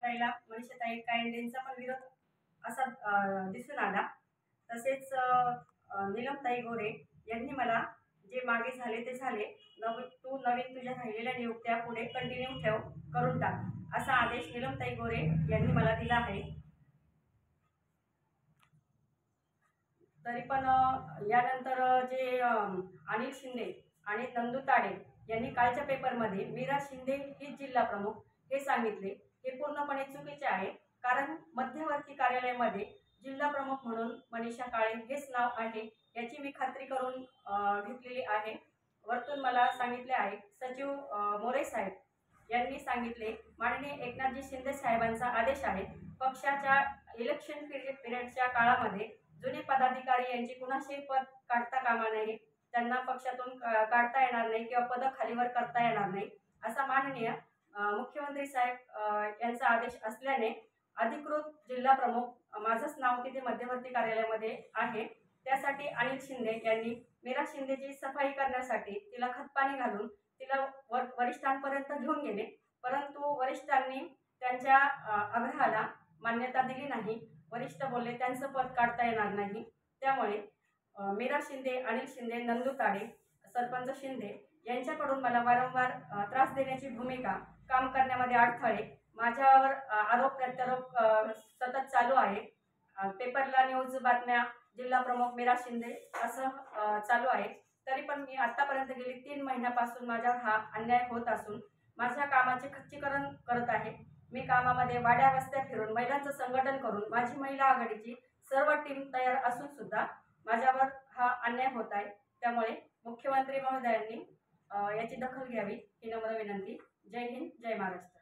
करायला मनीषाताई कायंदेंचा पण विरोध असा दिसून आला। तसेच नीलमताई गोरे यांनी मला जे मागे झाले ते झाले, तू नवीन तुझ्या राहिलेल्या नियुक्त्या पुढे कंटिन्यू ठेव, करून टाक, असा आदेश नीलमताई गोरे यांनी मला दिला आहे। तरी पण यानंतर जे अनिल शिंदे आणि नंदू ताडे यांनी कालच्या पेपरमध्ये मीरा शिंदे हीच जिल्हा प्रमुख हे सांगितले, हे पूर्णपणे चुकीचे आहे। कारण मध्यवर्ती कार्यालयामध्ये जिल्हा प्रमुख म्हणून मनीषा काळे हेच नाव आहे, याची मी खात्री करून घेतलेली आहे। वरतून मला सांगितले आहे, सचिव मोरे साहेब यांनी सांगितले, माननीय एकनाथजी शिंदे साहेबांचा आदेश आहे, पक्षाच्या इलेक्शन पिरियडच्या काळामध्ये जुने पदाधिकारी यांची कुणाशी पद काढता कामा नये, त्यांना पक्षातून काढता येणार नाही किंवा पद खालीवर करता येणार नाही, असा माननीय मुख्यमंत्री साहेब यांचा आदेश असल्याने अधिकृत जिल्हा प्रमुख माझंच नाव तिथे मध्यवर्ती कार्यालयामध्ये आहे। त्यासाठी अनिल शिंदे यांनी मीरा शिंदेची सफाई करण्यासाठी तिला खतपाणी घालून तिला वरिष्ठांपर्यंत घेऊन गेले, परंतु वरिष्ठांनी त्यांच्या आग्रहाला मान्यता दिली नाही। वरिष्ठ बोलले त्यांचं पद काढता येणार नाही। त्यामुळे मीरा शिंदे, अनिल शिंदे, नंदू ताडे, सरपंच शिंदे यांच्याकडून मला वारंवार त्रास देण्याची भूमिका, काम करण्यामध्ये अडथळे, माझ्यावर आरोप प्रत्यारोप सतत चालू आहे। पेपरला न्यूज बातम्या जिल्हा प्रमुख मीरा शिंदे असं चालू आहे। तरी पण मी आतापर्यंत गेली 3 महिन्यापासून माझ्यावर हा अन्याय होत असून माझ्या कामाचे खच्चीकरण करत आहे। मी कामामध्ये वाड्या वस्त्या फिरून महिलांचं संघटन करून माझी महिला आघाडीची सर्व टीम तयार असून सुद्धा माझ्यावर हा अन्याय होत आहे। त्यामुळे मुख्यमंत्री महोदयांनी याची दखल घ्यावी ही नम्र विनंती। जय हिंद, जय महाराष्ट्र।